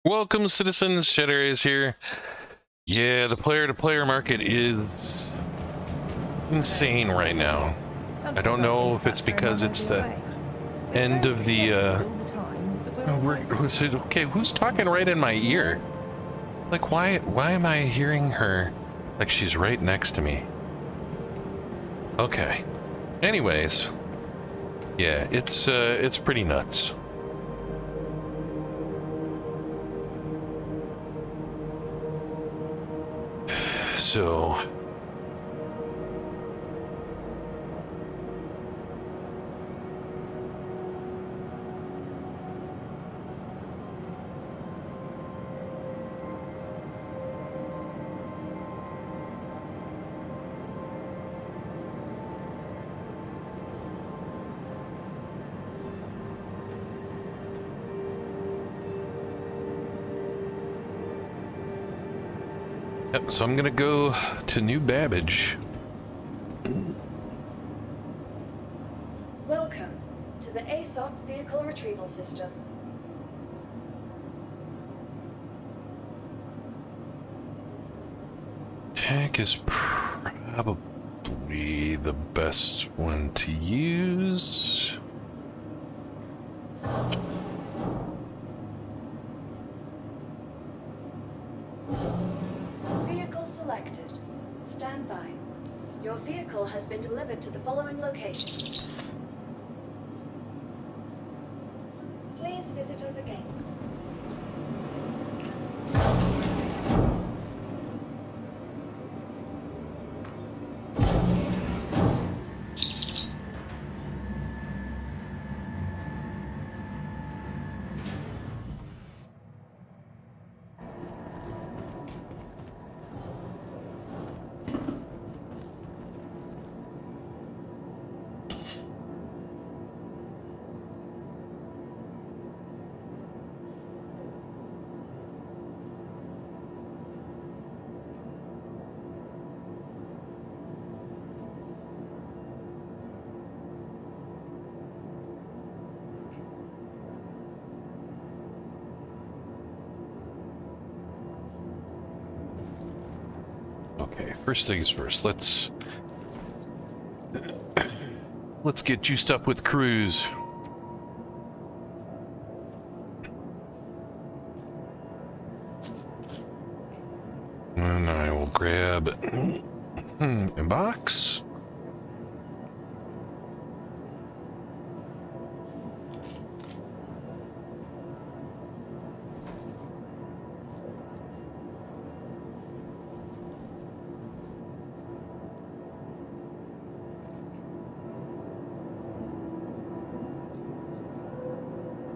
Welcome, citizens. Shadow is here. Yeah, the player-to-player market is insane right now. I don't know if it's because it's the end of the okay, who's talking right in my ear? Like, why am I hearing her like she's right next to me? Okay. Anyways, yeah, it's pretty nuts. So yep, so I'm gonna go to New Babbage. Welcome to the ASOP Vehicle Retrieval System. Attack is probably the best one to use. Vehicle selected. Stand by. Your vehicle has been delivered to the following location. Please visit us again. Okay, first things first, let's get juiced up with cruise. And I will grab a box.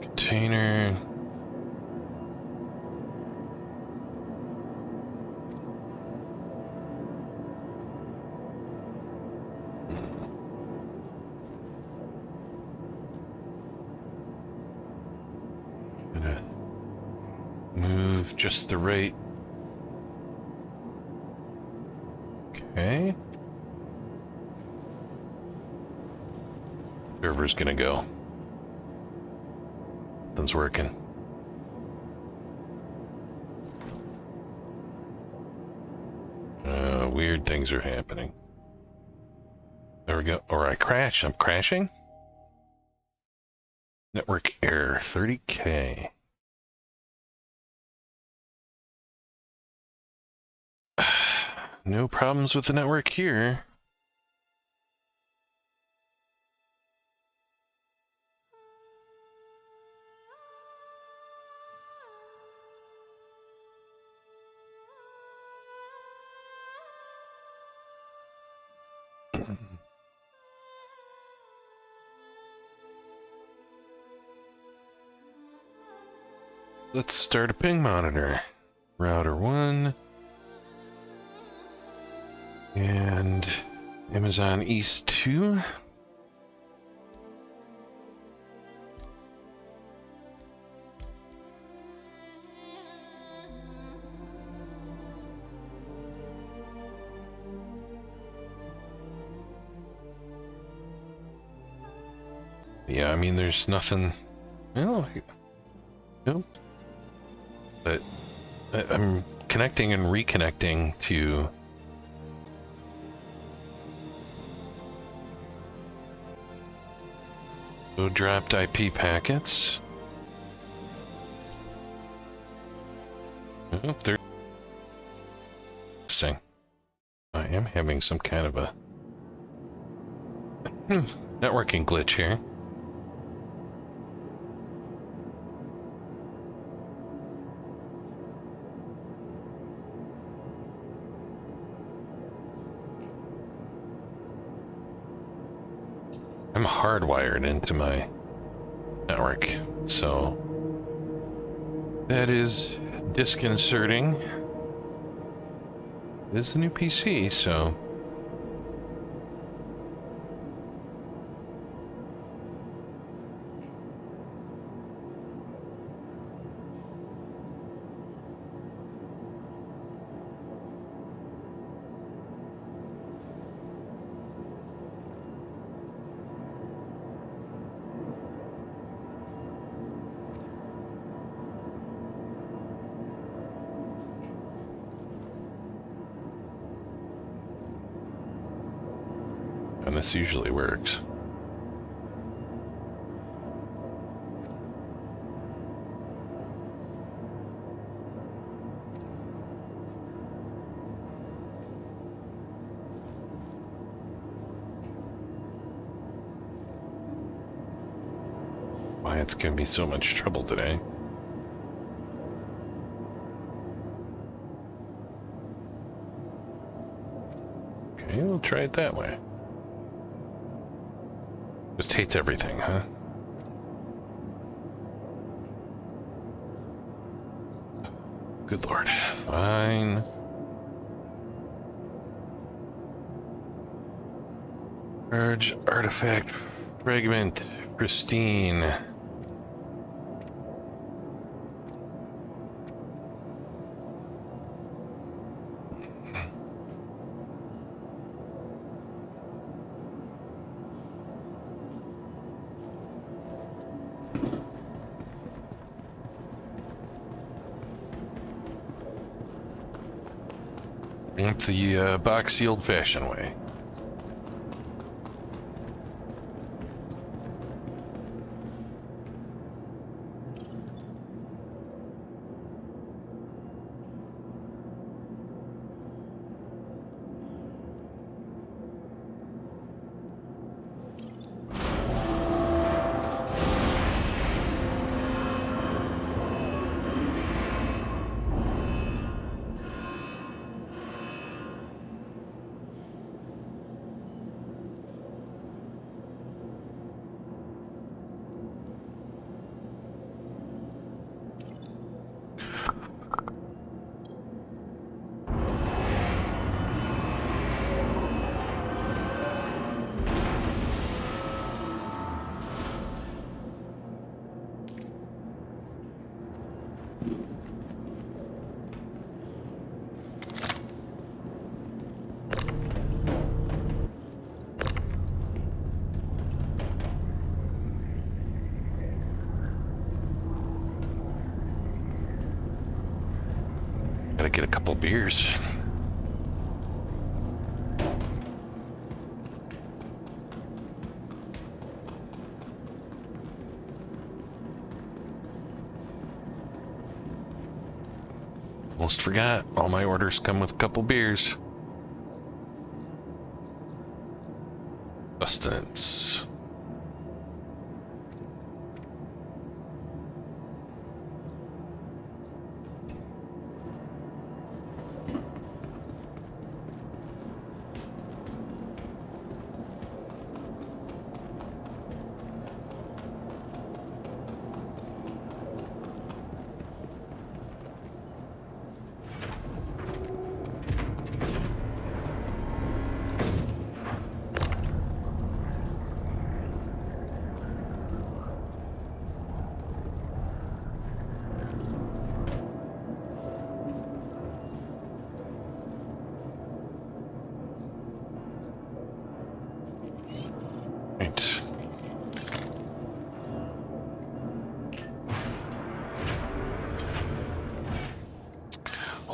Container. Gonna move just the right. Okay. Server's gonna go. Nothing's working. Weird things are happening. There we go. Or I crash. I'm crashing. Network error. 30K. No problems with the network here. Let's start a ping monitor. Router 1. And Amazon East 2. Yeah, I mean, there's nothing. Well, nope. But I'm connecting and reconnecting to dropped IP packets. Oh, they're interesting. I am having some kind of a networking glitch here. I'm hardwired into my network, so that is disconcerting. It is the new PC, so and this usually works. Why it's giving me so much trouble today. Okay, we'll try it that way. Just hates everything, huh? Good lord. Fine. Urge, artifact, fragment, pristine. The boxy old-fashioned way. Gotta get a couple beers. Almost forgot. All my orders come with a couple beers. Sustenance.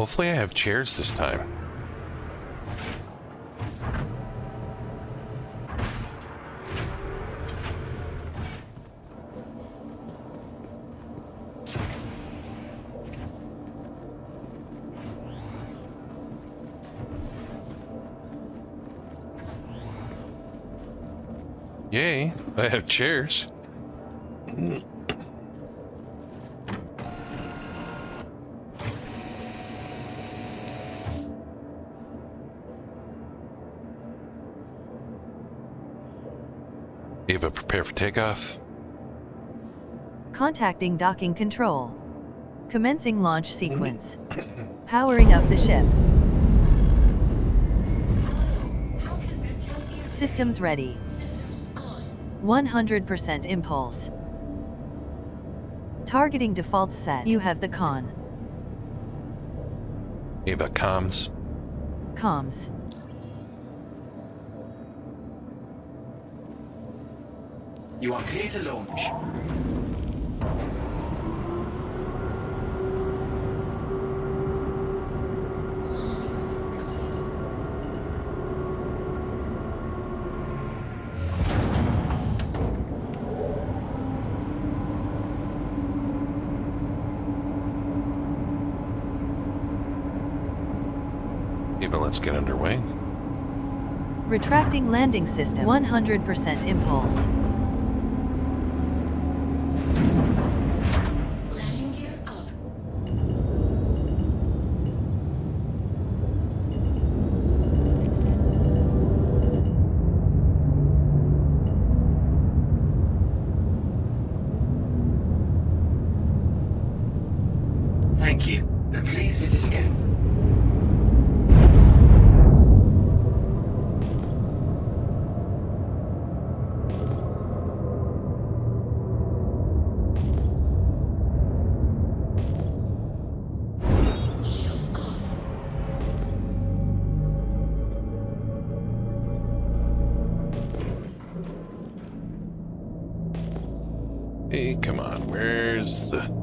Hopefully I have chairs this time. Yay, I have chairs. Ava, prepare for takeoff. Contacting docking control. Commencing launch sequence. Powering up the ship. Systems ready. 100% impulse. Targeting defaults set. You have the con. Ava, comms. Comms. You are clear to launch. Ava, let's get underway. Retracting landing system. 100% impulse. Landing gear up. Thank you, and please visit again. Shields off. Hey, come on, where's the...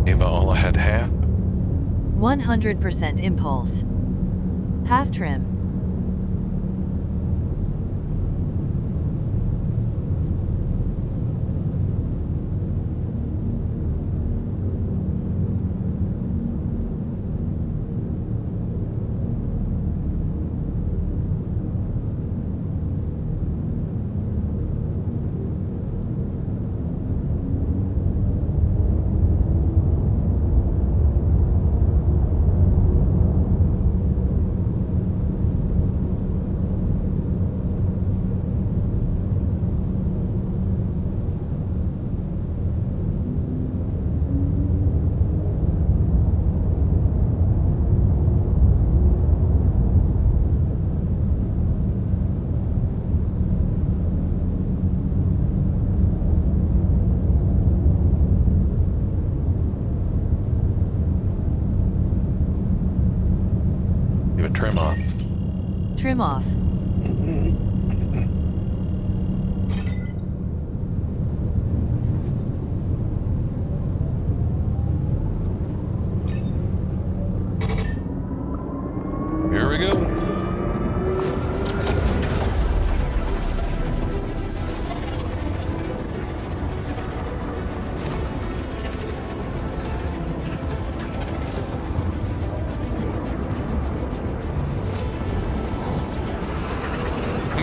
Ava, all ahead half. 100% impulse. Half trim. Ava, trim off. Trim off. Here we go.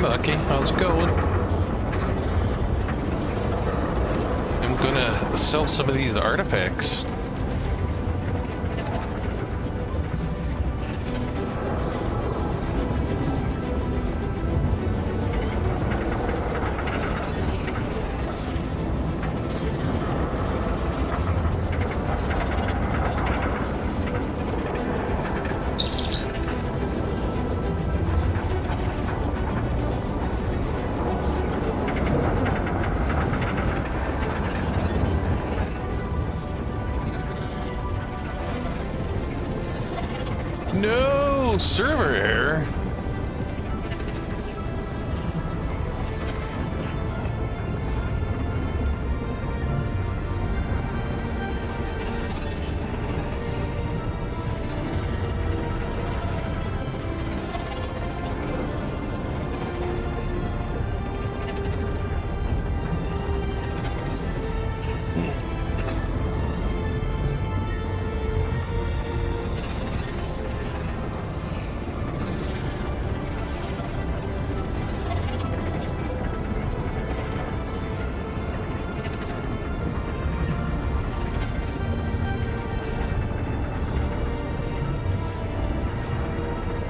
Lucky, how's it going? I'm gonna sell some of these artifacts. No server error.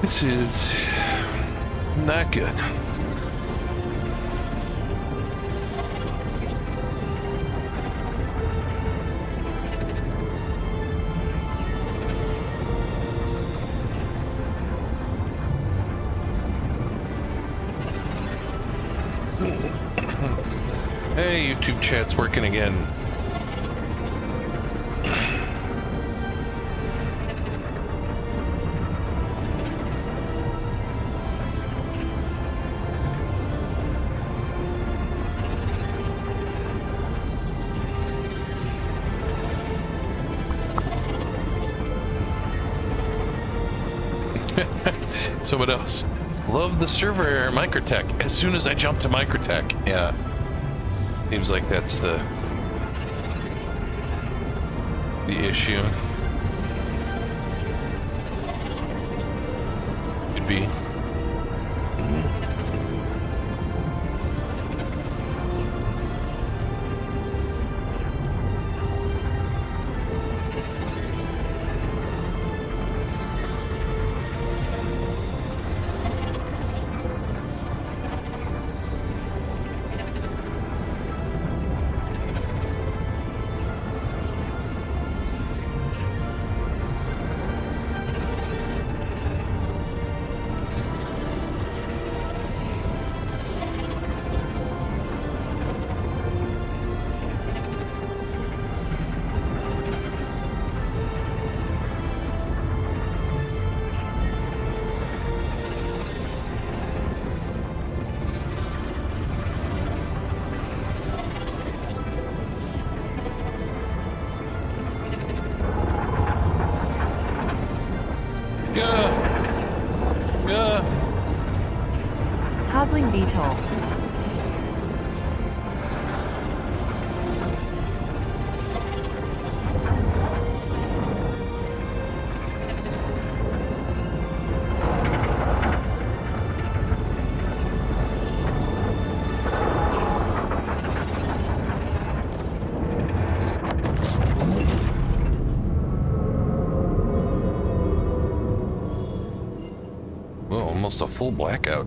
This is not good. Hey, YouTube chat's working again. Someone else. Love the server error microtech. As soon as I jump to microtech, yeah. Seems like that's the issue. Could be. Toggling VTOL. Well, almost a full blackout.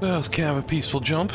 Well, it's kind of a peaceful jump.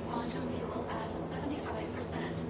Quantum fuel at 75%.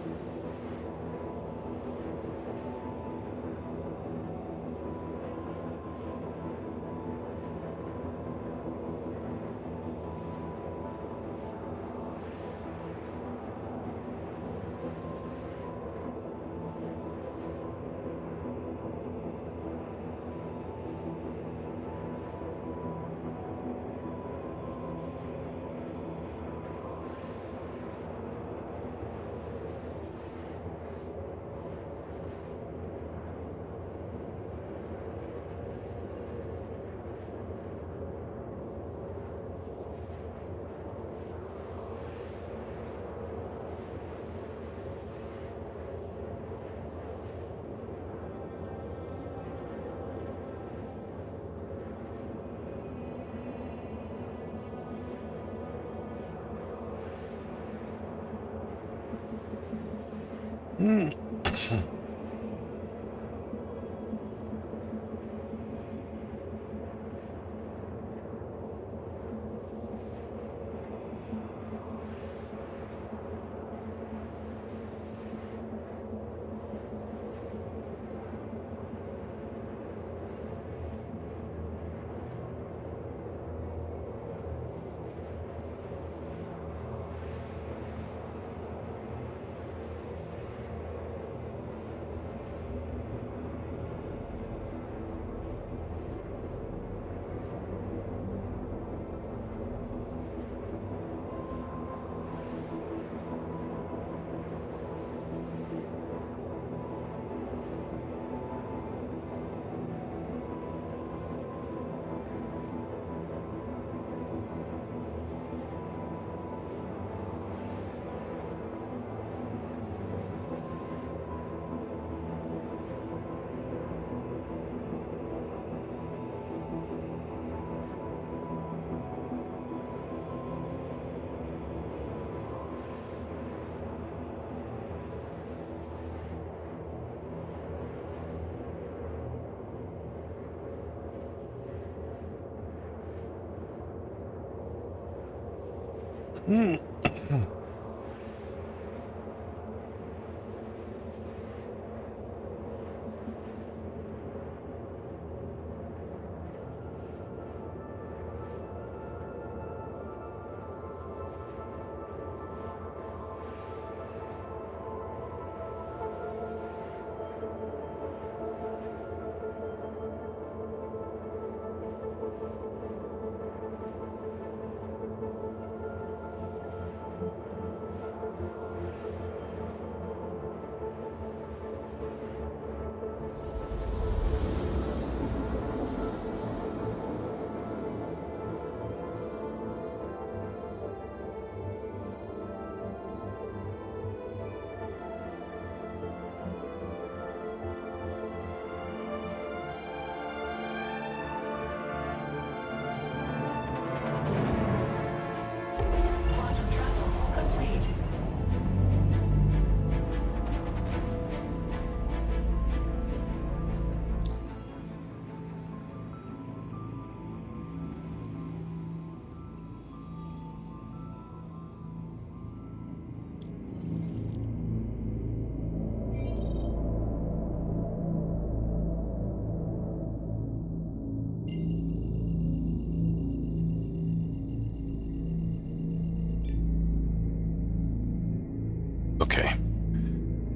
Okay.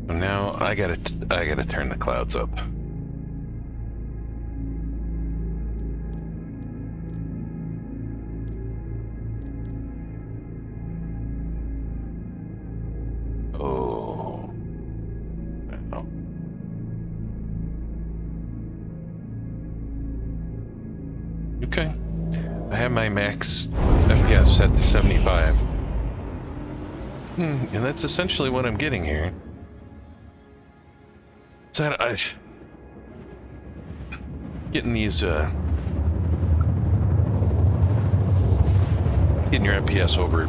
So now I gotta turn the clouds up. Oh. Wow. Okay. I have my max FPS set to 75. And that's essentially what I'm getting here. So I getting these getting your FPS over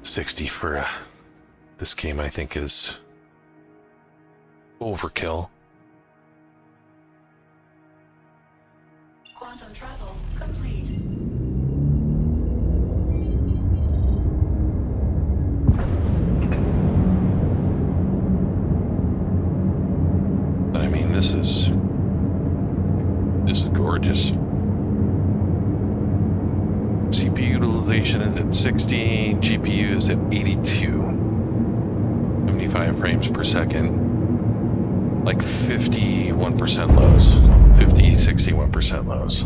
60 for this game, I think, is overkill. Quantum travel complete. I mean, this is gorgeous. CPU utilization is at 60, GPU is at 82. 75 frames per second. Like 51% lows. 61% lows.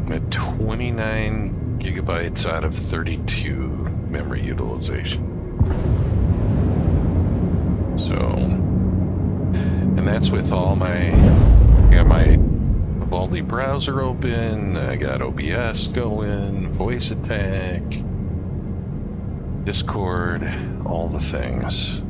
I'm at 29 gigabytes out of 32 memory utilization. So, and that's with all I got my Vivaldi browser open, I got OBS going, VoiceAttack, Discord, all the things.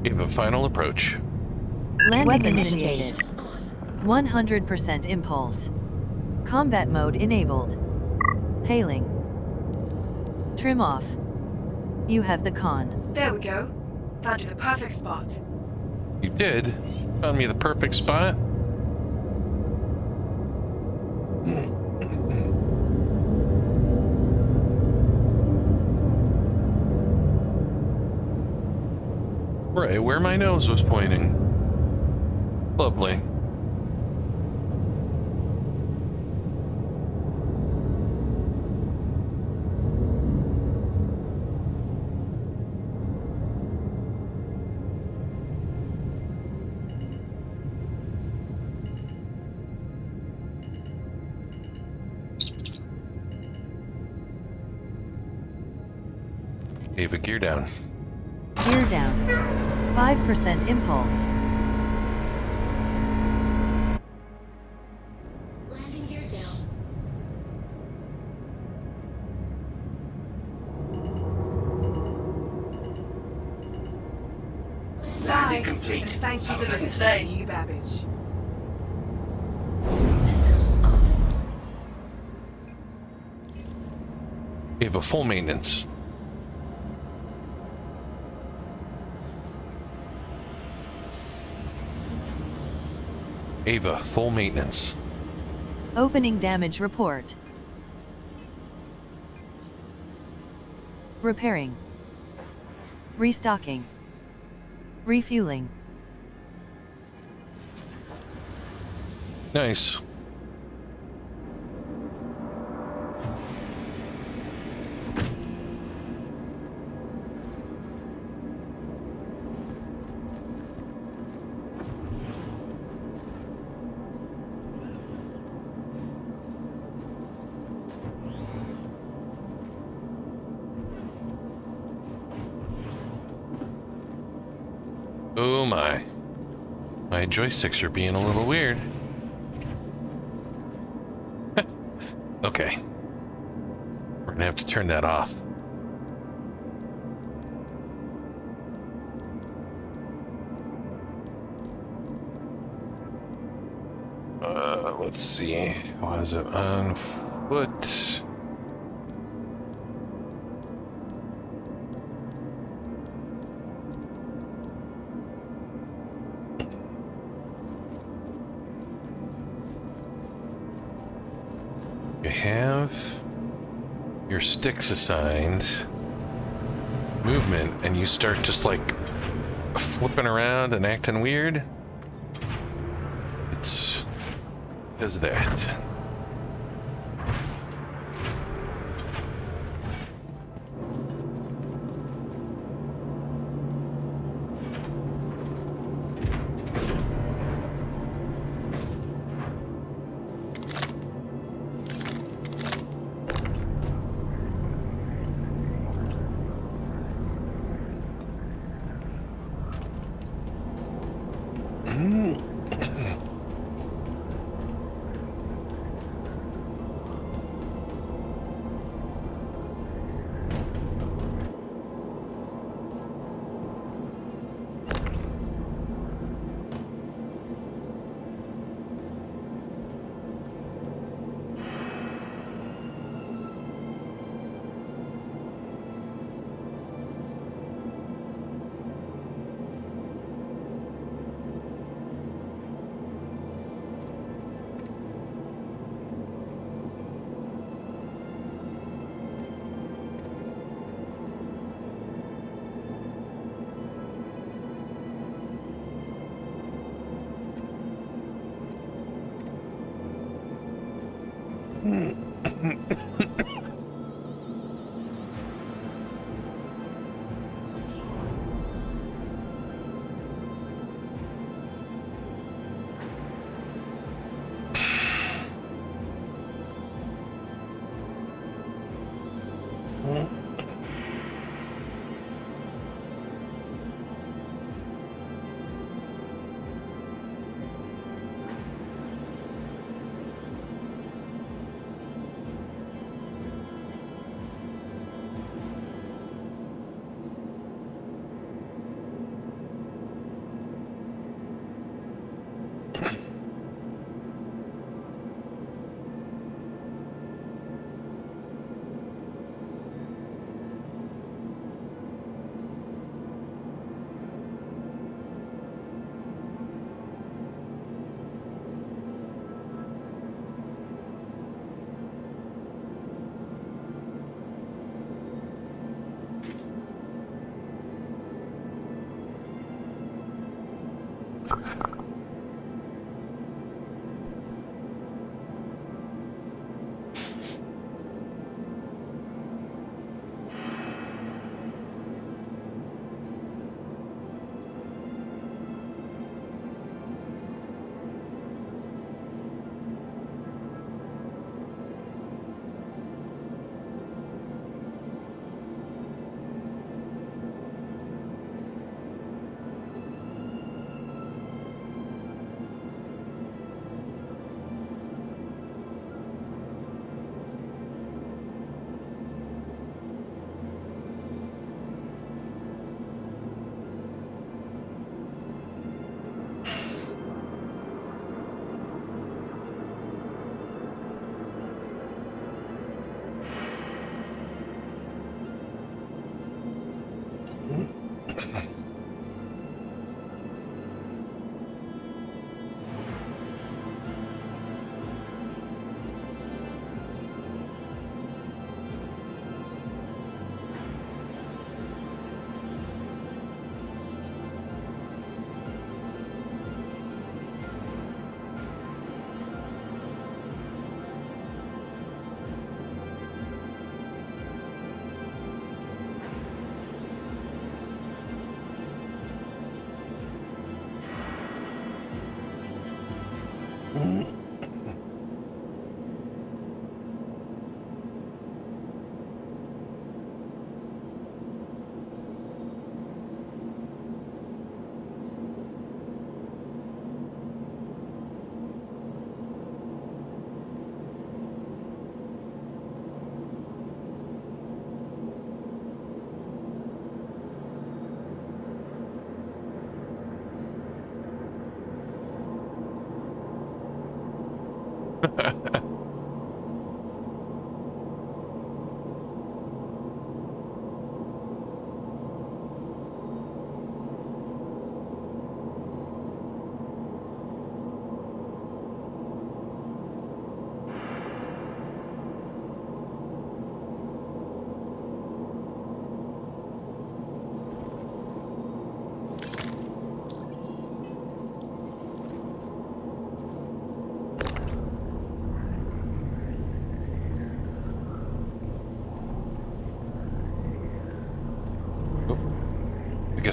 Give a final approach. Landing initiated. 100% impulse. Combat mode enabled. Hailing. Trim off. You have the con. There we go. Found you the perfect spot. You did? Found me the perfect spot? Right where my nose was pointing. Lovely. Ava, gear down. Gear down. 5% impulse. Landing gear down. Landing complete. And thank you Have a for pleasant listening, stay. you Babbage. Systems off. Ava, full maintenance. Ava, full maintenance. Opening damage report. Repairing. Restocking. Refueling. Nice. Oh my. My joysticks are being a little weird. Okay. We're gonna have to turn that off. Let's see. Was it on foot? You have your sticks assigned, movement, and you start just like flipping around and acting weird. It's because of that.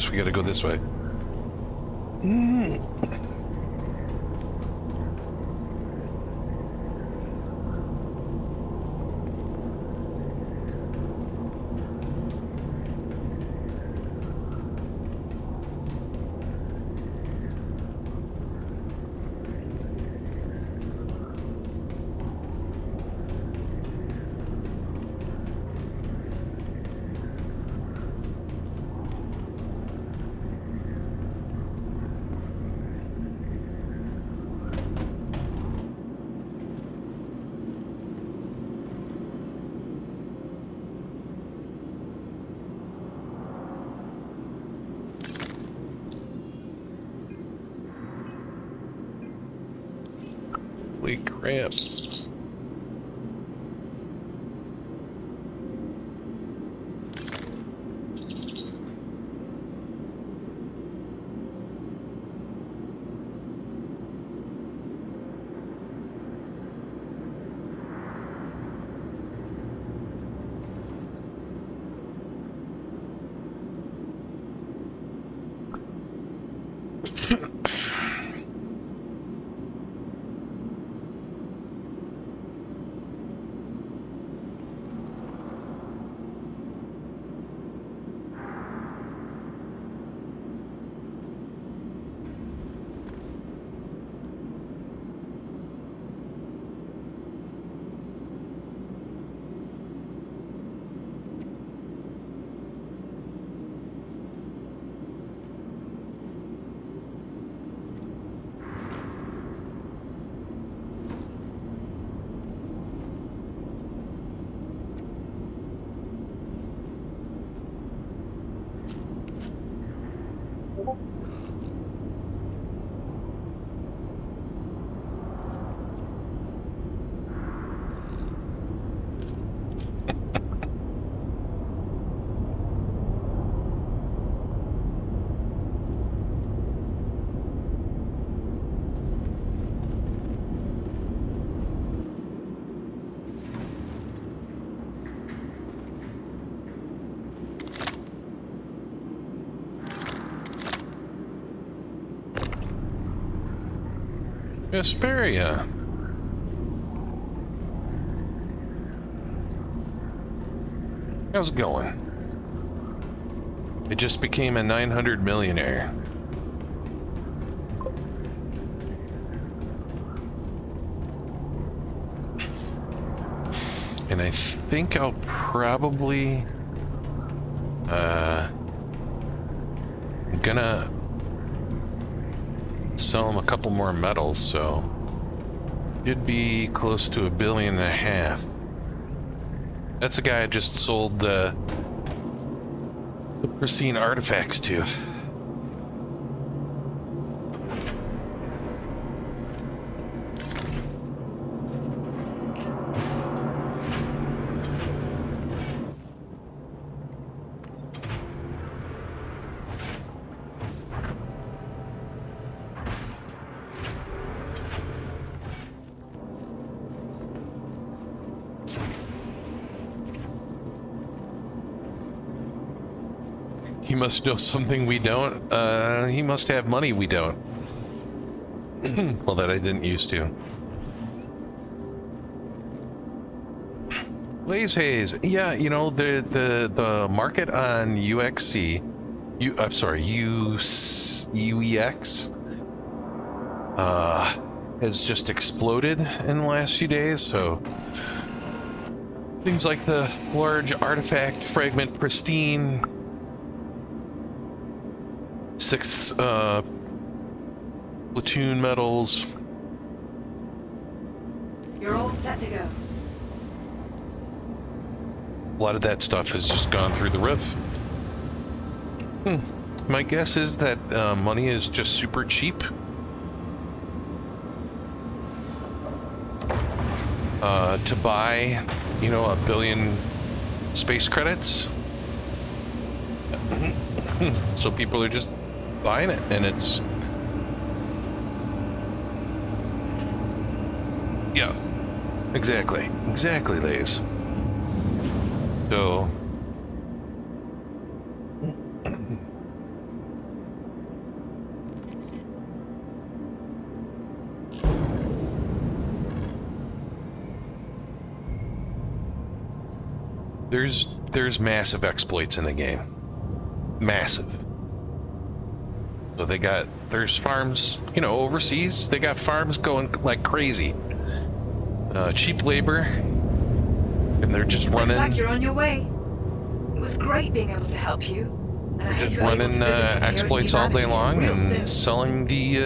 guess we gotta go this way. Holy crap. Asperia. How's it going? I just became a 900 millionaire. And I think I'll probably I'm gonna sell him a couple more metals, so should be close to $1.5 billion. That's a guy I just sold the pristine artifacts to. He must know something we don't. He must have money we don't. Well, that I didn't used to. Blaze Haze. Yeah, you know, the market on UXC, I'm sorry, UEX, has just exploded in the last few days, so things like the large artifact fragment pristine 6th platoon metals. You're all set to go. A lot of that stuff has just gone through the roof. My guess is that money is just super cheap. To buy, you know, 1 billion space credits. So people are just buying it, and it's... Yeah, exactly, Lays. So there's massive exploits in the game. Massive. So there's farms, you know, overseas. They got farms going like crazy. Cheap labor, and they're just running. Looks like you're on your way. It was great being able to help you. And I hope Just you're able to running visit us here at exploits all day humanity long real and soon. selling the.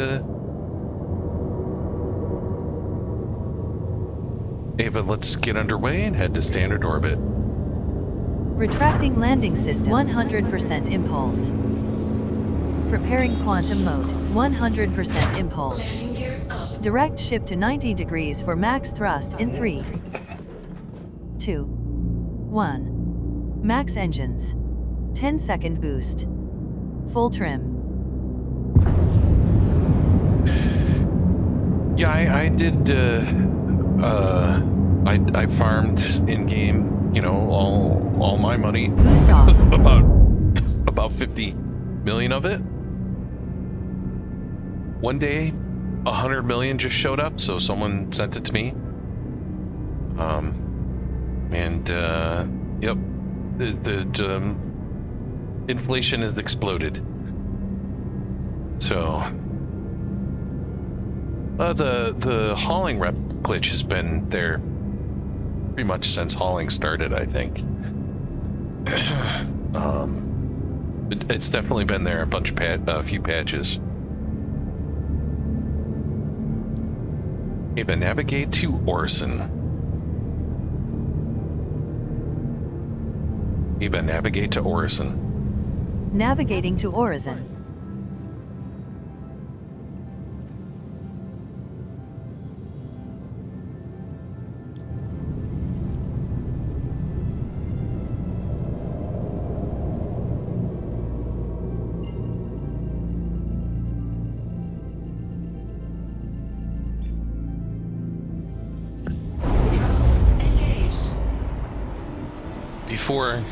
Ava, let's get underway and head to standard orbit. Retracting landing system 100% impulse. Preparing quantum mode 100% impulse. Landing gear up. Direct ship to 90 degrees for max thrust in 3, 2, 1. Max engines. 10-second boost. Full trim. Yeah, I did. I farmed in game. You know, all my money. Boost off. about 50 million of it. One day, 100 million just showed up, so someone sent it to me. Yep, the inflation has exploded. So, the hauling rep glitch has been there pretty much since hauling started, I think. It's definitely been there a few patches. Ava, navigate to Orson. Ava, navigate to Orson. Navigating to Horizon. Before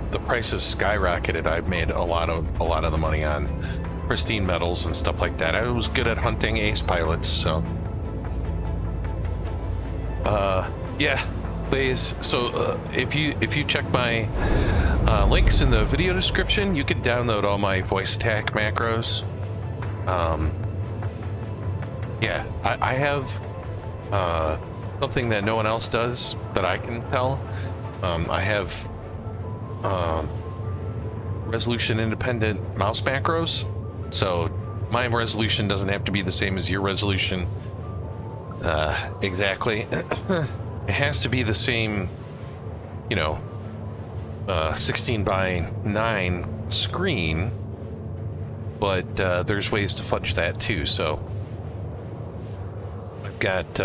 the prices skyrocketed, I've made a lot of the money on pristine metals and stuff like that. I was good at hunting ace pilots, so yeah, please. So if you check my links in the video description, you can download all my VoiceAttack macros. Yeah, I have something that no one else does that I can tell. I have resolution independent mouse macros, so my resolution doesn't have to be the same as your resolution exactly. It has to be the same, you know, 16 by 9 screen, but there's ways to fudge that too. So I've got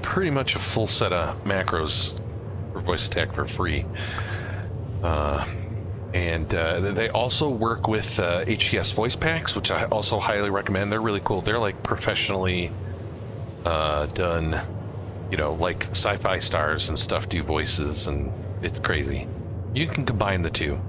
pretty much a full set of macros for VoiceAttack for free. And they also work with HTS voice packs, which I also highly recommend. They're really cool. They're like professionally done, you know, like sci-fi stars and stuff do voices, and it's crazy. You can combine the two.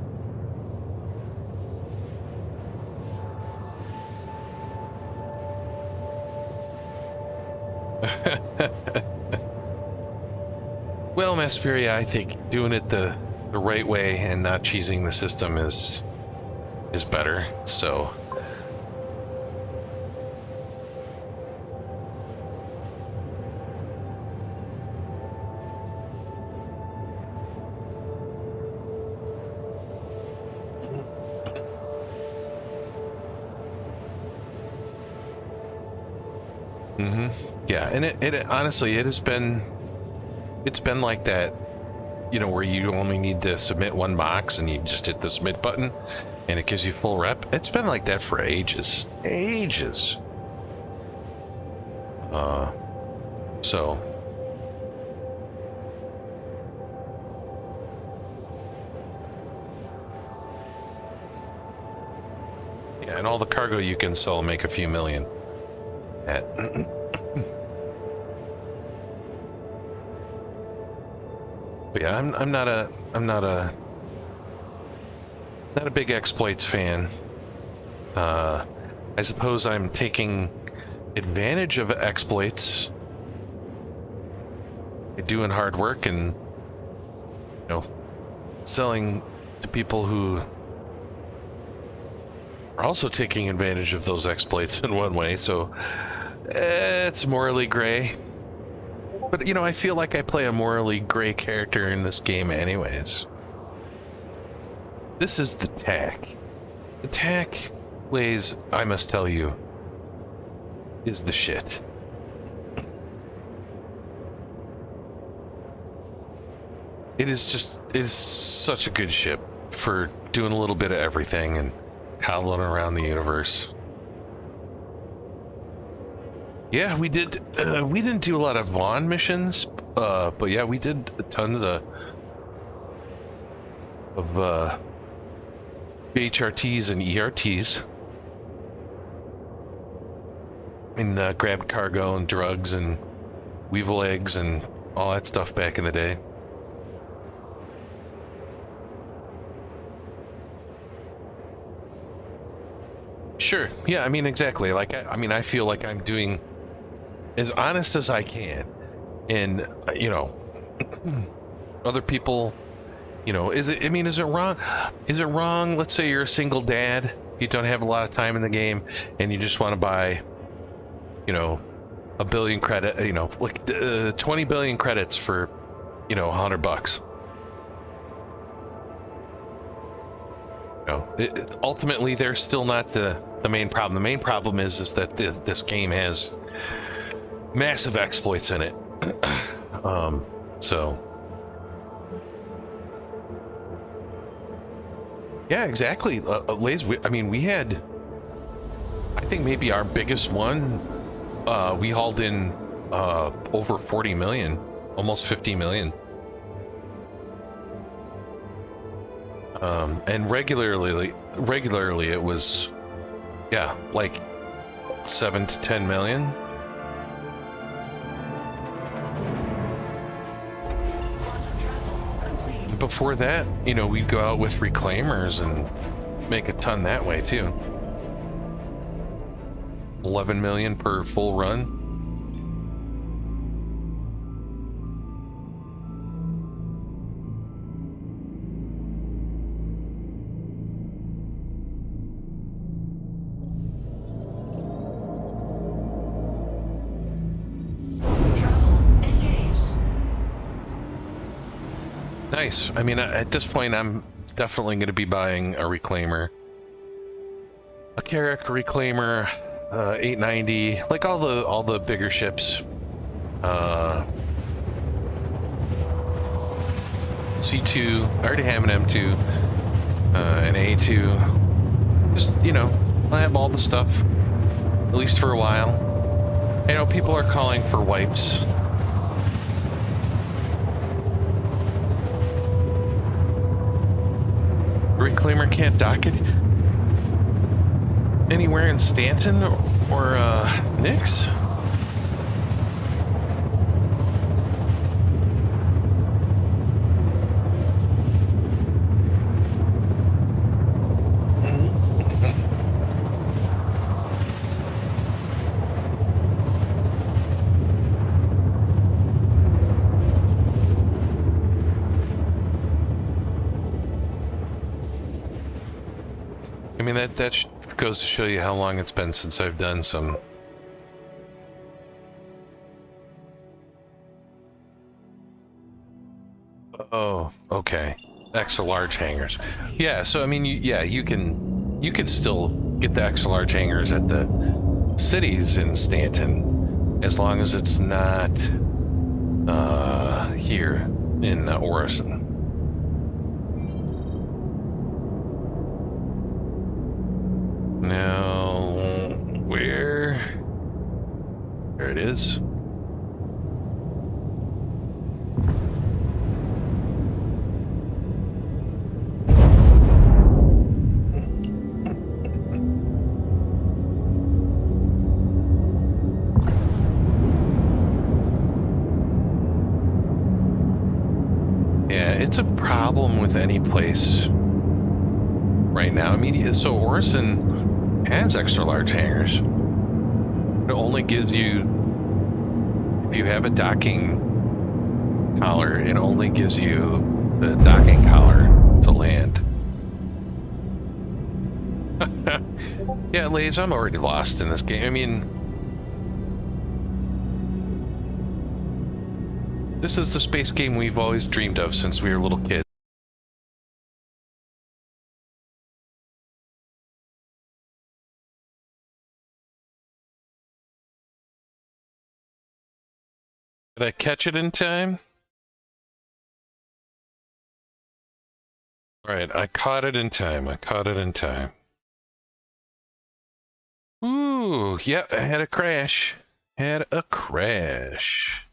Well, Master Fury, I think doing it the right way and not cheesing the system is better. So yeah, and it honestly, it's been like that, you know, where you only need to submit one box and you just hit the submit button and it gives you full rep. It's been like that for ages. So yeah, and all the cargo you can sell make a few million at but yeah, I'm not a big exploits fan. I suppose I'm taking advantage of exploits, doing hard work and, you know, selling to people who are also taking advantage of those exploits in one way. So it's morally gray. But, you know, I feel like I play a morally gray character in this game anyways. This is the tack. The tack, Lays, I must tell you, is the shit. It is such a good ship for doing a little bit of everything and howling around the universe. Yeah, we didn't do a lot of Vaughn missions, but yeah, we did a ton of HRTs and ERTs. And grabbed cargo and drugs and weevil eggs and all that stuff back in the day. Sure. Yeah, I mean, exactly. Like, I mean, I feel like I'm doing as honest as I can. And, you know, other people, you know, is it wrong? Is it wrong? Let's say you're a single dad, you don't have a lot of time in the game, and you just want to buy, you know, a billion credit, you know, like 20 billion credits for, you know, $100. No, ultimately, they're still not the main problem. The main problem is that this game has massive exploits in it. So yeah, exactly. Lays, I mean, we had, I think maybe our biggest one. We hauled in over 40 million, almost 50 million. And regularly it was, yeah, like 7 to 10 million. Before that, you know, we'd go out with reclaimers and make a ton that way too. 11 million per full run. Nice. I mean, at this point, I'm definitely going to be buying a reclaimer, a Carrack reclaimer, 890, like all the bigger ships. C2. I already have an M2, an A2. Just, you know, I have all the stuff, at least for a while. I know people are calling for wipes. Reclaimer can't dock it anywhere in Stanton or Nix? I mean, that goes to show you how long it's been since I've done some. Oh, okay. Extra large hangars. Yeah, so I mean, you can still get the extra large hangars at the cities in Stanton, as long as it's not here in Orison. Now, where? There it is. Yeah, it's a problem with any place right now. I mean, so Orison has extra large hangars. It only gives you, if you have a docking collar, it only gives you the docking collar to land. Yeah, Lays, I'm already lost in this game. I mean, this is the space game we've always dreamed of since we were little kids. Did I catch it in time? Alright, I caught it in time. I caught it in time. Ooh, yep, I had a crash. Had a crash.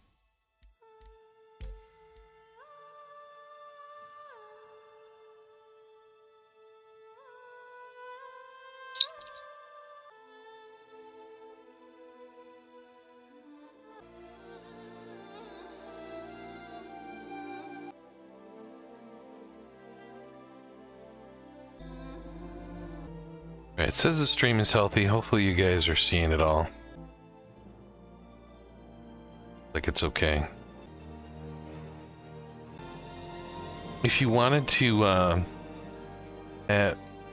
Alright, it says the stream is healthy. Hopefully you guys are seeing it all. Like it's okay. If you wanted to,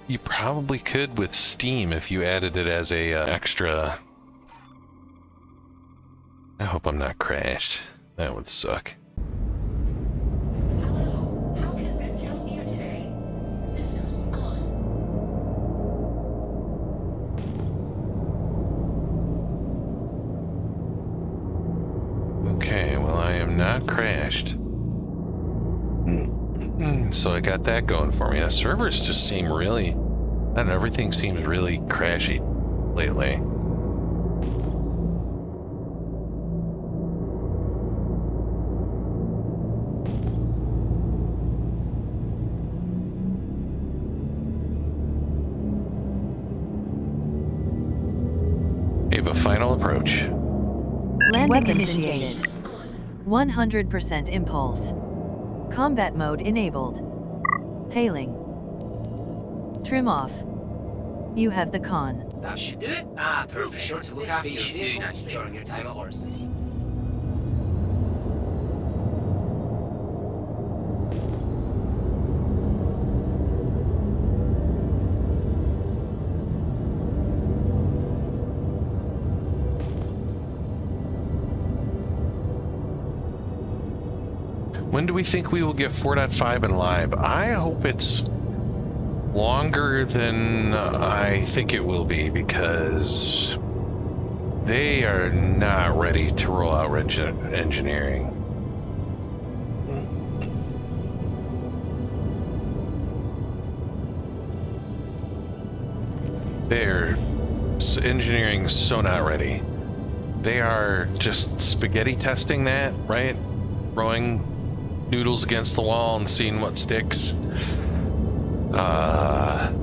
you probably could with Steam if you added it as a extra. I hope I'm not crashed. That would suck. Hello, how can Rescue help you today? Systems on. Okay, well I am not crashed. So I got that going for me. The servers just seem really, I don't know, everything seems really crashy lately. We have a final approach. Landing initiated. 100% impulse. Combat mode enabled. Hailing. Trim off. You have the con. That should do it. Be sure to look after your vehicle during your time at Orson. When do we think we will get 4.5 in live? I hope it's longer than I think it will be, because they are not ready to roll out engineering. They're engineering so not ready. They are just spaghetti testing that, right? Throwing noodles against the wall and seeing what sticks.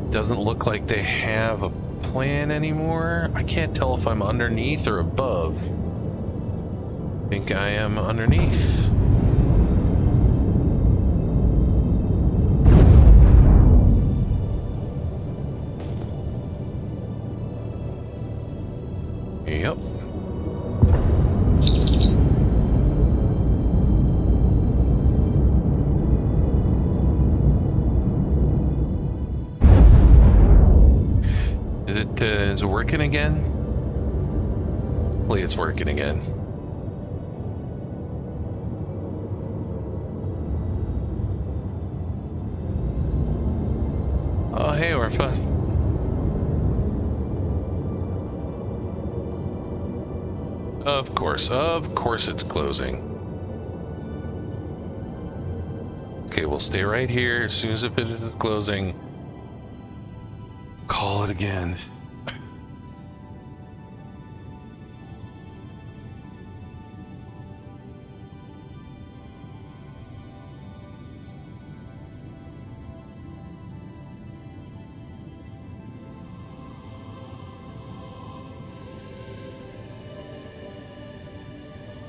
Doesn't look like they have a plan anymore. I can't tell if I'm underneath or above. I think I am underneath. Yep. Is it working again? Hopefully it's working again. Oh, hey, Orpha. Of course it's closing. Okay, we'll stay right here. As soon as it finishes closing, call it again.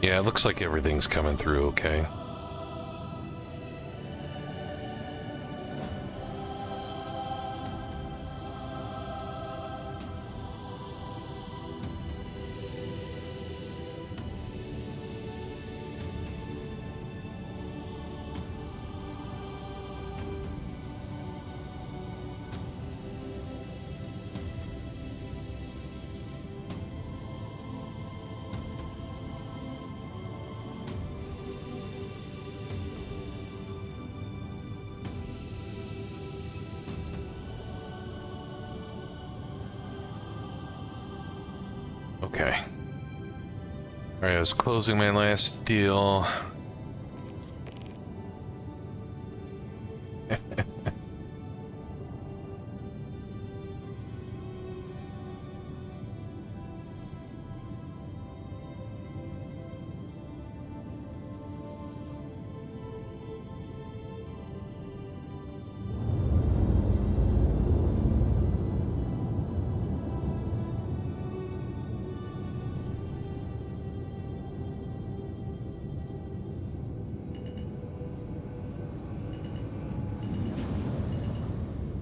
Yeah, it looks like everything's coming through okay. Okay. Alright, I was closing my last deal.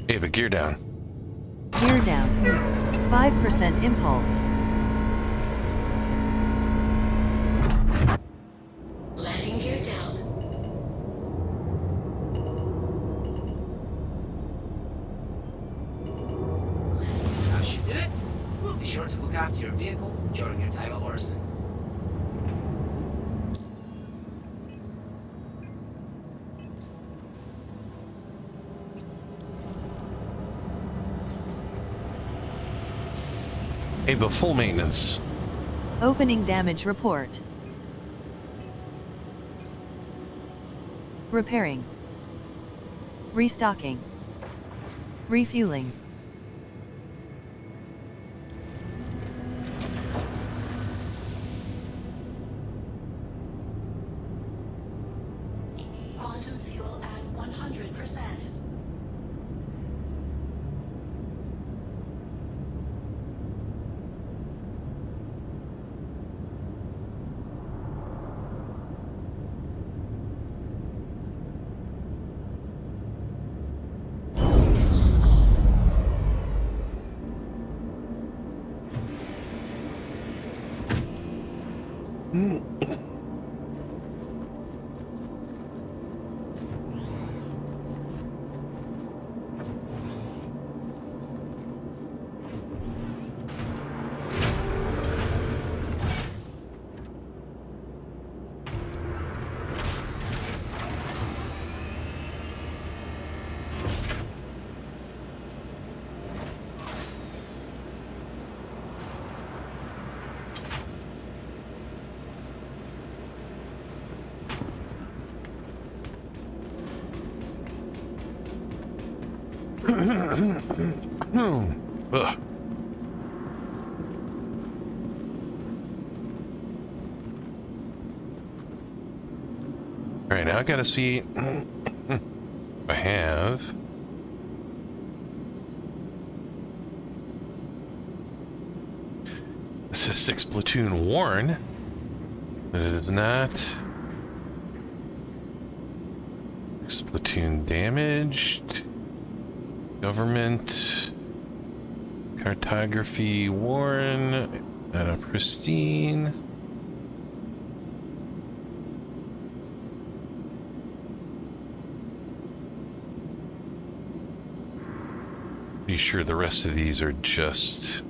Hey, but gear down. Gear down. 5% impulse. Landing gear down. That should do it. We'll be sure to look after your vehicle during your time at Orson. Hey, but full maintenance. Opening damage report. Repairing. Restocking. Refueling. Quantum fuel at 100%. Engines off. Ugh. All right, now I gotta see if I have. This is 6 platoon worn, but it is not. 6 platoon damaged. Government. Cartography worn. Not a pristine. Be sure the rest of these are just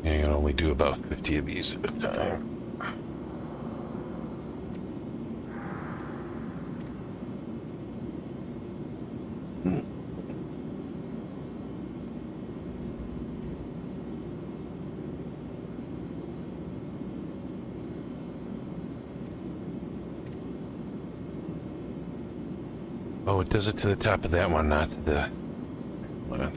you can only do about 50 of these at a time. Oh, it does it to the top of that one, not to the one.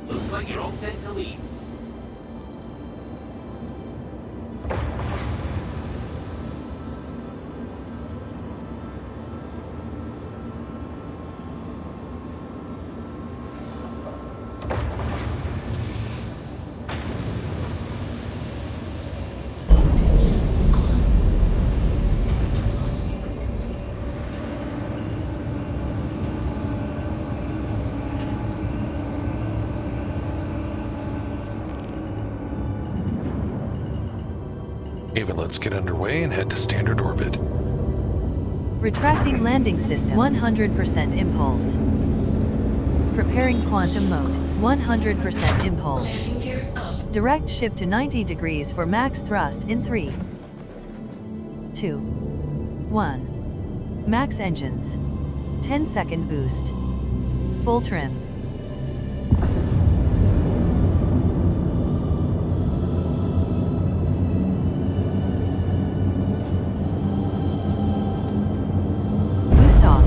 Looks like you're all set to leave. Engines on. Launch sequence complete. Ava, let's get underway and head to standard orbit. Retracting landing system 100% impulse. Preparing quantum mode 100% impulse. Landing gear up. Direct ship to 90 degrees for max thrust in 3, 2, 1. Max engines. 10-second boost. Full trim. Boost off.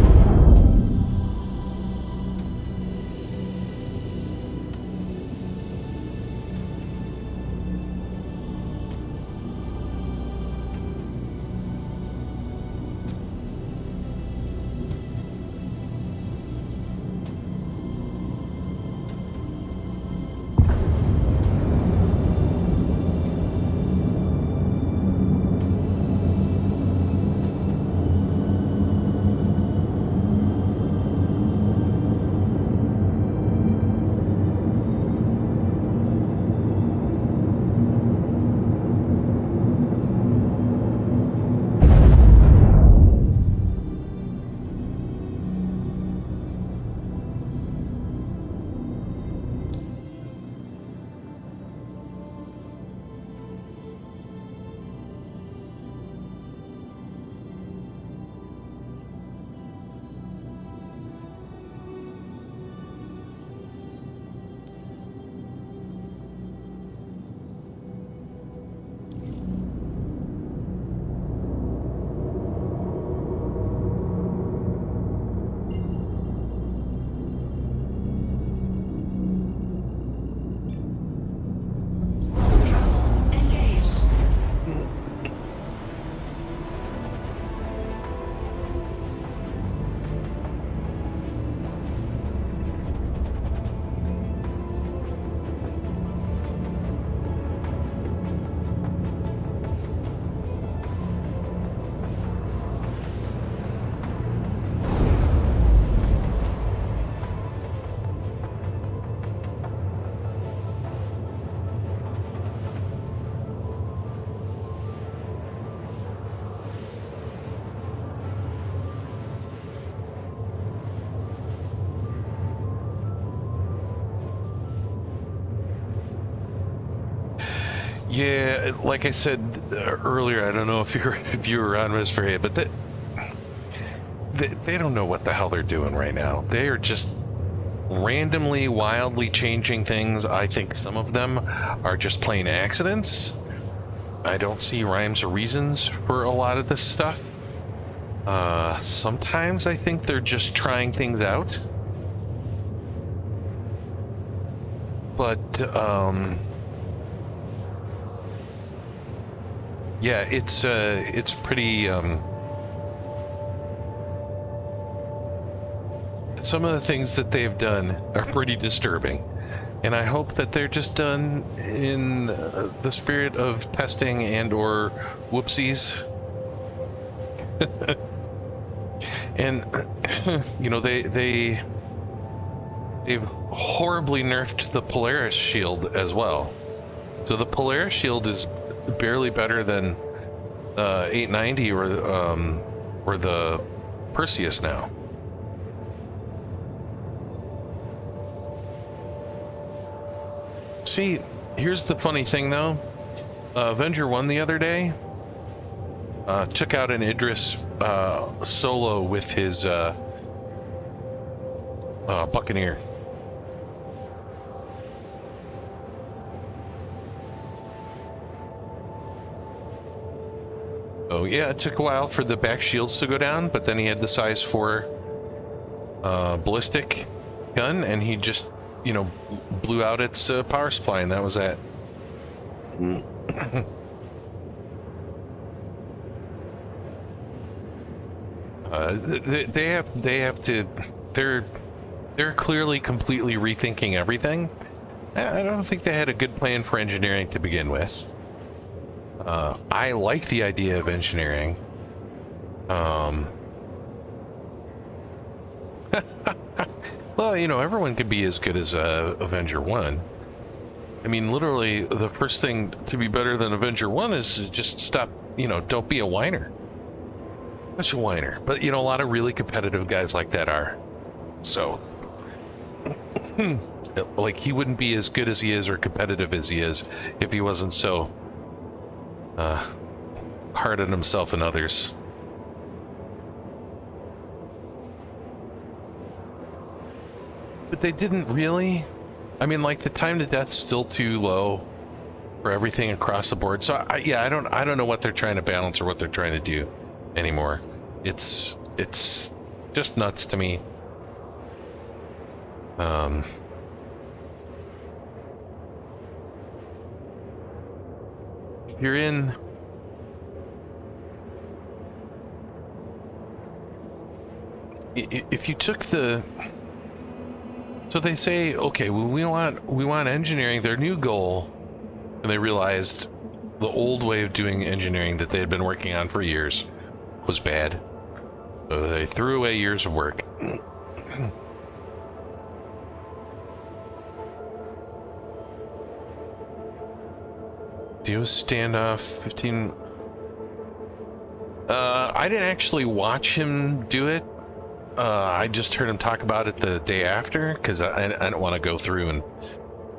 Engaged. Yeah, like I said earlier, I don't know if you were on Mr. A, but they don't know what the hell they're doing right now. They are just randomly, wildly changing things. I think some of them are just plain accidents. I don't see rhymes or reasons for a lot of this stuff. Sometimes I think they're just trying things out. But, yeah, it's pretty, some of the things that they've done are pretty disturbing. And I hope that they're just done in the spirit of testing and or whoopsies. And you know, they've horribly nerfed the Polaris shield as well. So the Polaris shield is barely better than 890 or the Perseus now. See, here's the funny thing though. Avenger 1 the other day took out an Idris solo with his Buccaneer. So yeah, it took a while for the back shields to go down, but then he had the size 4 ballistic gun, and he just, you know, blew out its power supply, and that was that. They have to. They're clearly completely rethinking everything. I don't think they had a good plan for engineering to begin with. I like the idea of engineering. Well, you know, everyone could be as good as Avenger 1. I mean, literally, the first thing to be better than Avenger 1 is to just stop, you know, don't be a whiner. Such a whiner. But, you know, a lot of really competitive guys like that are. So, like, he wouldn't be as good as he is or competitive as he is if he wasn't so hard on himself and others. But they didn't really. I mean, like, the time to death's still too low for everything across the board. So yeah, I don't know what they're trying to balance or what they're trying to do anymore. It's just nuts to me. You're in. If you took the. So they say, okay, well, we want engineering, their new goal, and they realized the old way of doing engineering that they had been working on for years was bad. So they threw away years of work. Do a standoff 15. I didn't actually watch him do it. I just heard him talk about it the day after, because I don't want to go through and.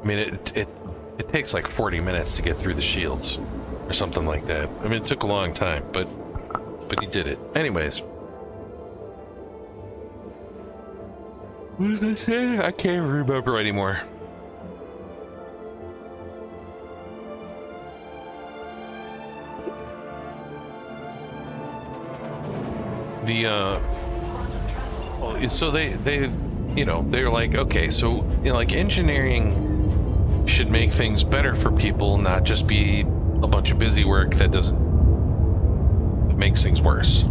I mean, it takes like 40 minutes to get through the shields, or something like that. I mean, it took a long time, but he did it. Anyways, what did I say? I can't remember anymore. So they you know, they're like, okay, so, you know, like, engineering should make things better for people, not just be a bunch of busy work that makes things worse.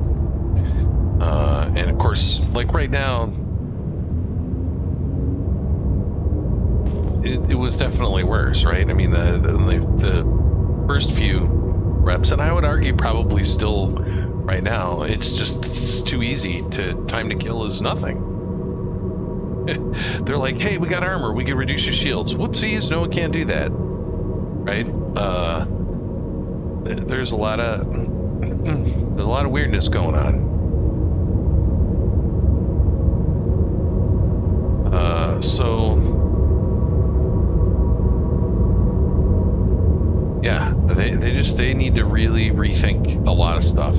And of course, like, right now, it was definitely worse, right? I mean, the first few reps, and I would argue probably still right now, it's too easy to time to kill is nothing. They're like, hey, we got armor, we can reduce your shields. Whoopsies, no one can't do that, right? There's a lot of weirdness going on. So yeah, they need to really rethink a lot of stuff.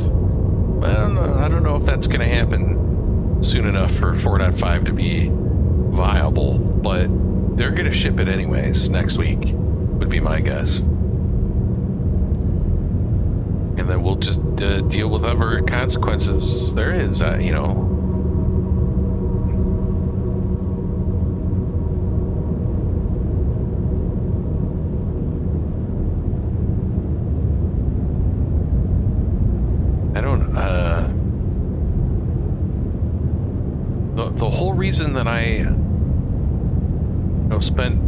I don't know if that's going to happen soon enough for 4.5 to be viable, but they're going to ship it anyways next week, would be my guess. And then we'll just deal with whatever consequences there is, you know. The whole reason that I spent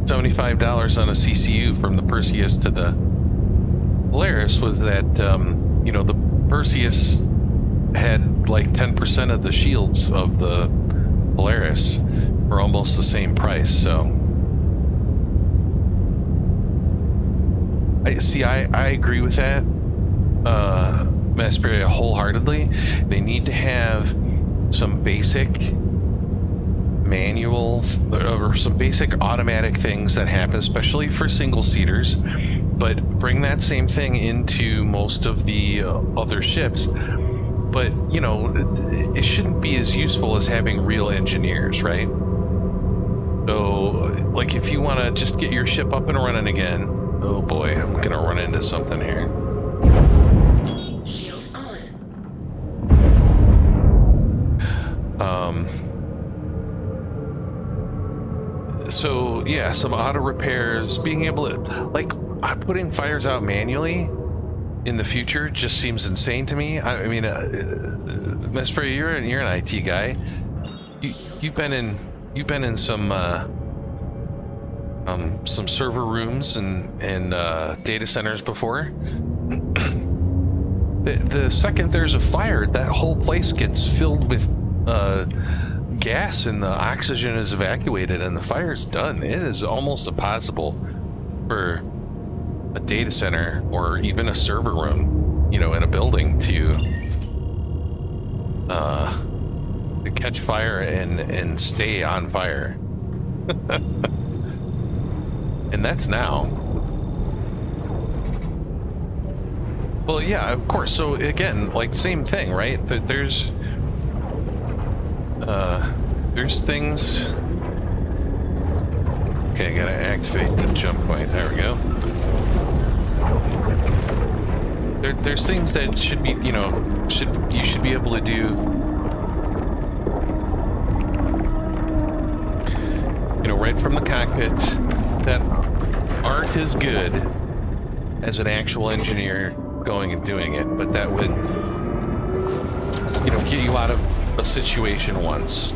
$75 on a CCU from the Perseus to the Polaris was that, you know, the Perseus had like 10% of the shields of the Polaris for almost the same price. So I agree with that, Masperia, wholeheartedly. They need to have some basic manual or some basic automatic things that happen, especially for single seaters, but bring that same thing into most of the other ships. But you know, it shouldn't be as useful as having real engineers, right? So like if you want to just get your ship up and running again, oh boy, I'm gonna run into something here. Shields on. So yeah, some auto repairs, being able to, like, putting fires out manually in the future just seems insane to me. I mean, Mesper, you're an IT guy. You've been in some server rooms and data centers before. The second there's a fire, that whole place gets filled with gas, and the oxygen is evacuated and the fire's done. It is almost impossible for a data center or even a server room, you know, in a building to catch fire and stay on fire. And that's now. Well, yeah, of course. So again, like, same thing, right? There's things. Okay, I gotta activate the jump point. There we go. There's things that should be, you know, you should be able to do, you know, right from the cockpit that aren't as good as an actual engineer going and doing it, but that would, you know, get you out of a situation once.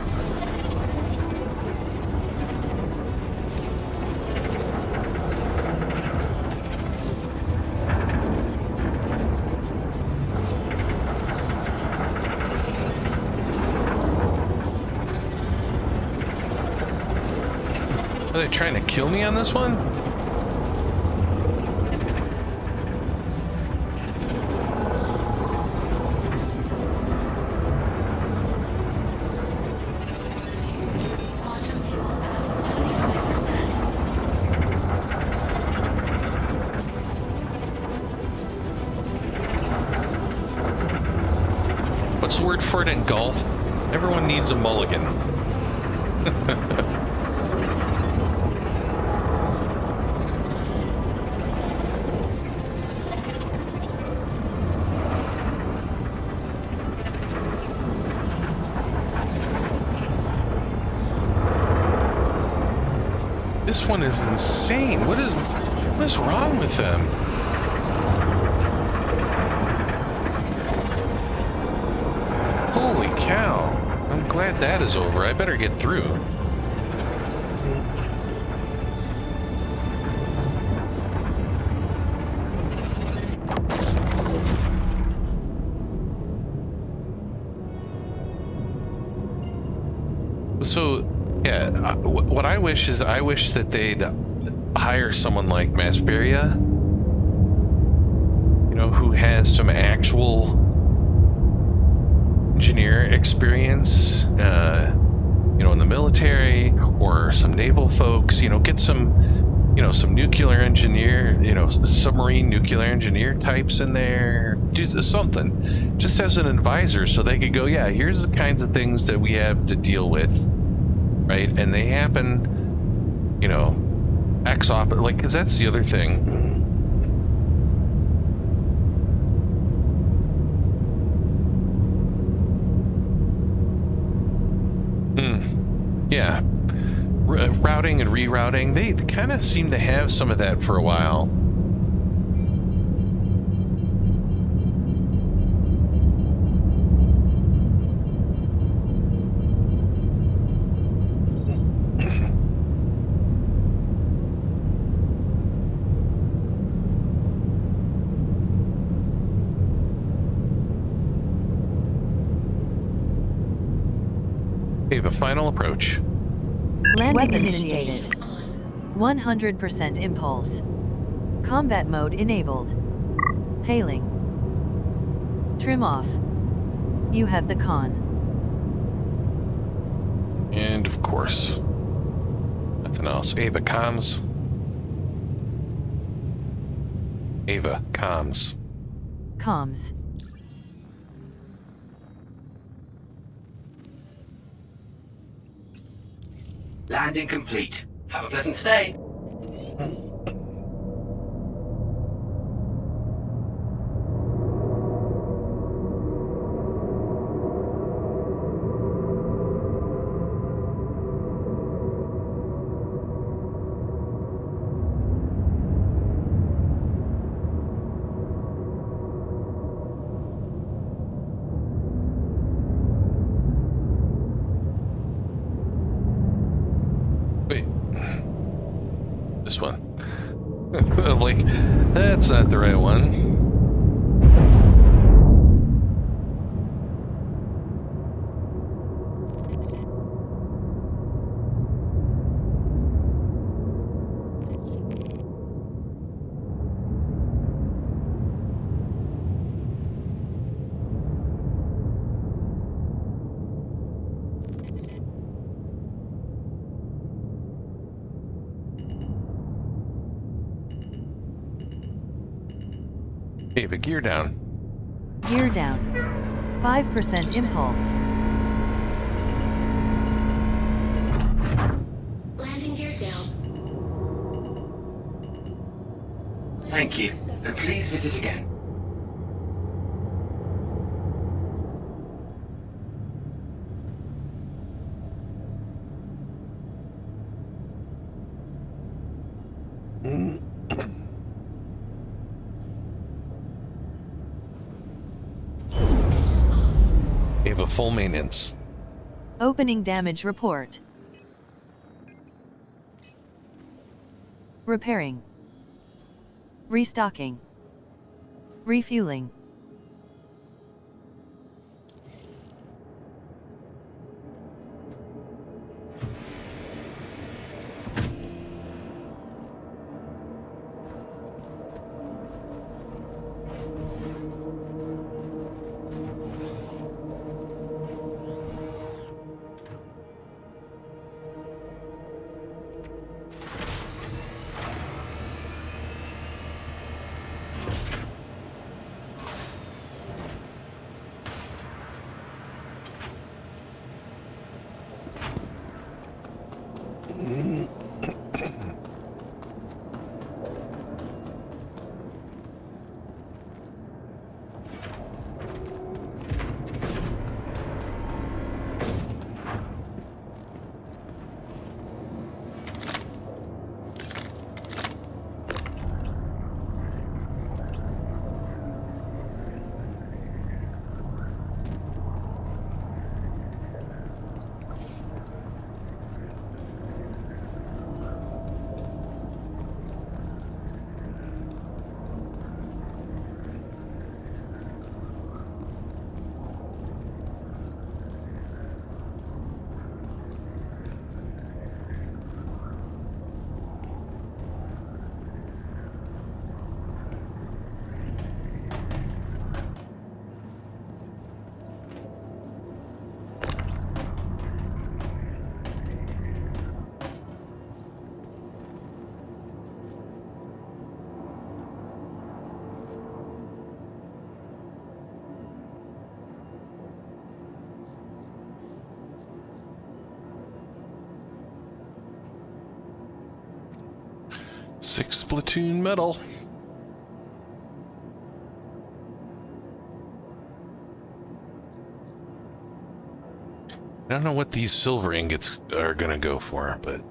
Are they trying to kill me on this one? Quantum fuel at 75%. What's the word for it in golf? Everyone needs a mulligan. This one is insane. What is wrong with them? Holy cow. I'm glad that is over. I better get through. So, yeah, what I wish is, I wish that they'd hire someone like Masperia, you know, who has some actual engineer experience, you know, in the military, or some naval folks, you know, get some, you know, some nuclear engineer, you know, submarine nuclear engineer types in there, do something, just as an advisor, so they could go, yeah, here's the kinds of things that we have to deal with. Right, and they happen, you know, X off, like, because that's the other thing. Yeah, routing and rerouting, they kind of seem to have some of that for a while. Ava, final approach. Landing initiated. 100% impulse. Combat mode enabled. Hailing. Trim off. You have the con. And of course, nothing else. Ava, comms. Ava, comms. Comms. Landing complete. Have a pleasant stay. Wait. This one. I'm like, that's not the right one. Ava, gear down. Gear down. 5% impulse. Landing gear down. Thank you, and please visit again. Engines off. Ava, full maintenance. Opening damage report. Repairing. Restocking. Refueling. Six platoon medal. I don't know what these silver ingots are gonna go for, but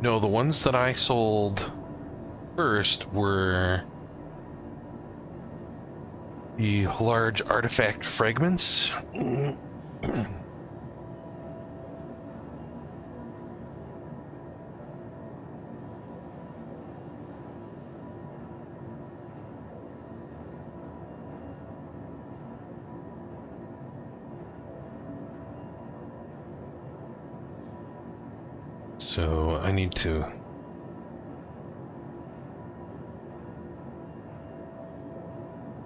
No, the ones that I sold first were the large artifact fragments. So I need to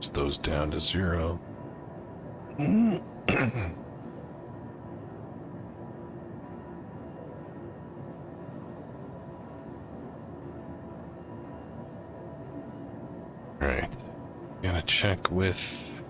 put those down to 0. Alright, gotta check with...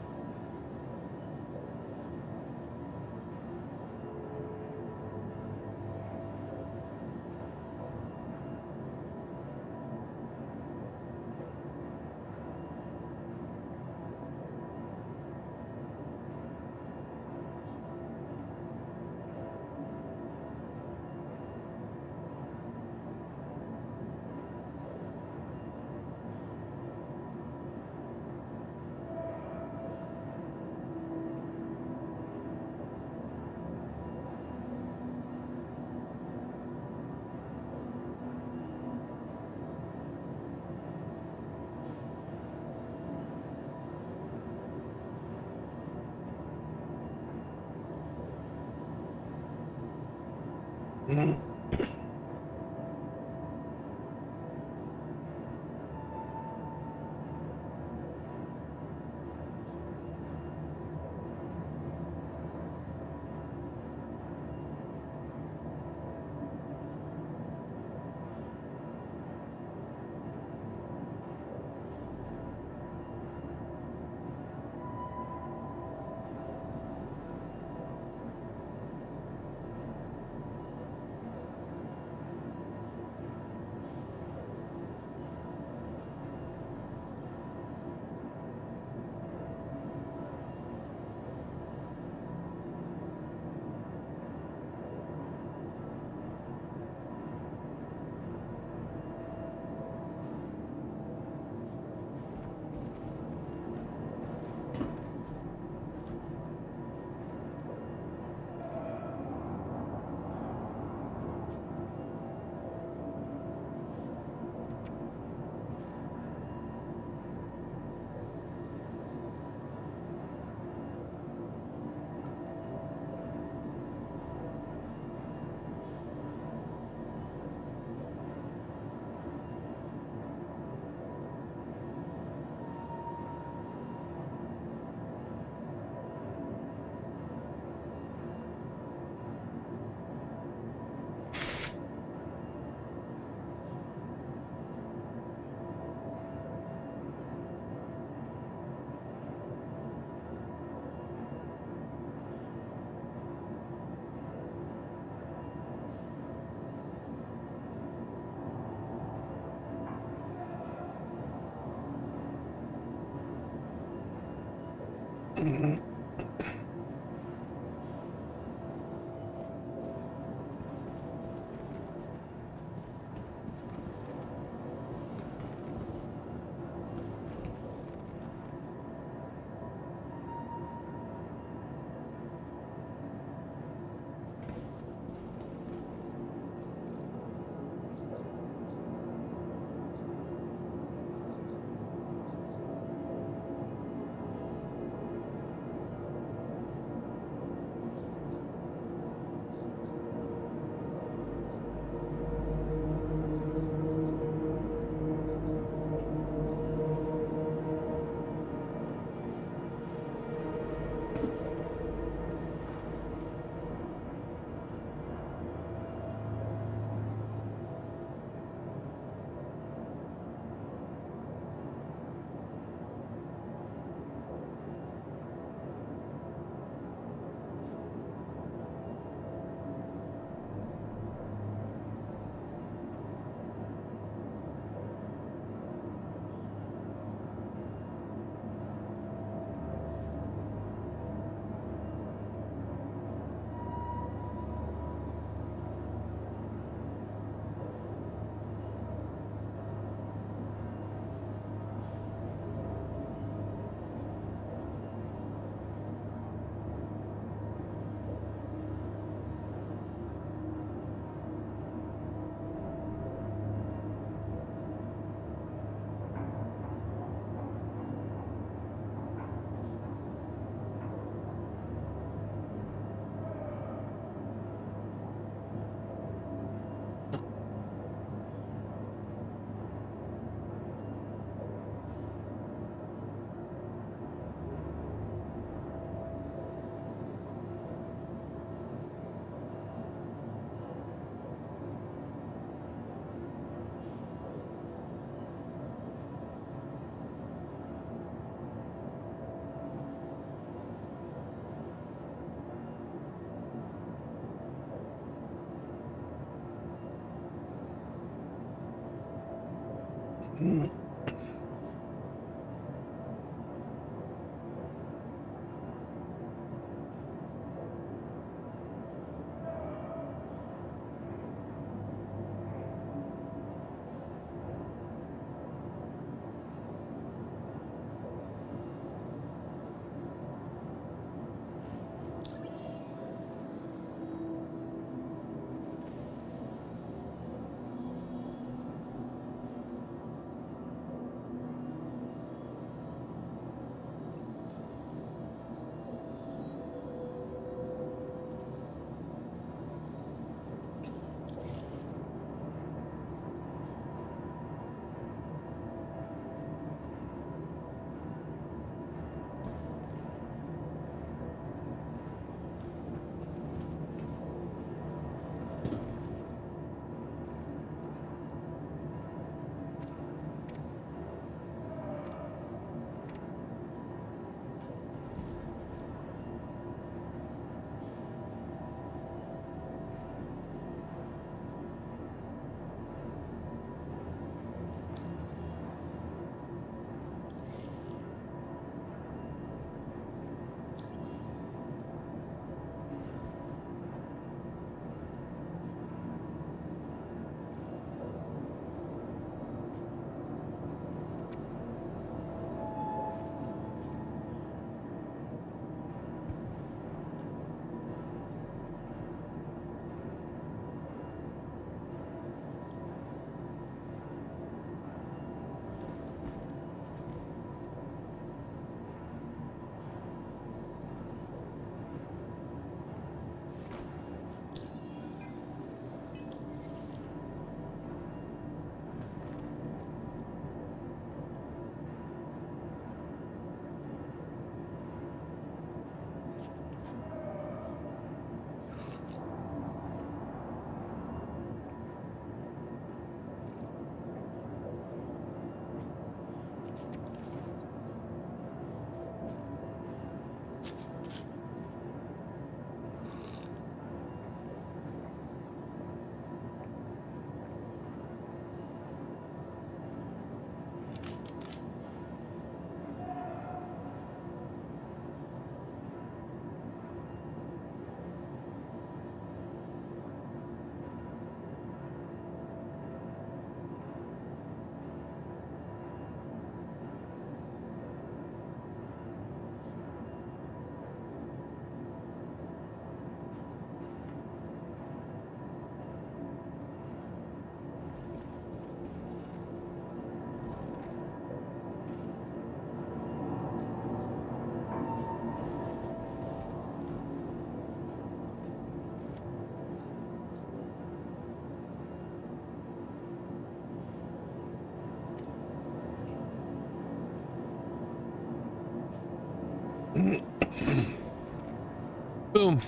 Boom.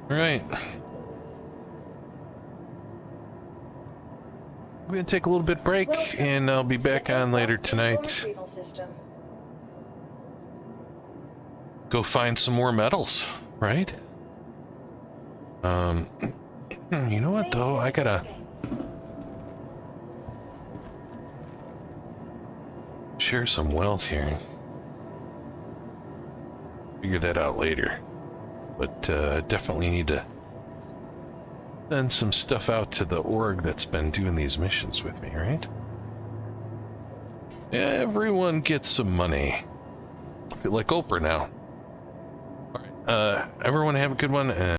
All right. We're gonna take a little bit break, and I'll be back on later tonight. Go find some more medals, right? You know what though? I gotta share some wealth here. Figure that out later. But definitely need to send some stuff out to the org that's been doing these missions with me, right? Everyone gets some money. I feel like Oprah now. Alright, everyone have a good one.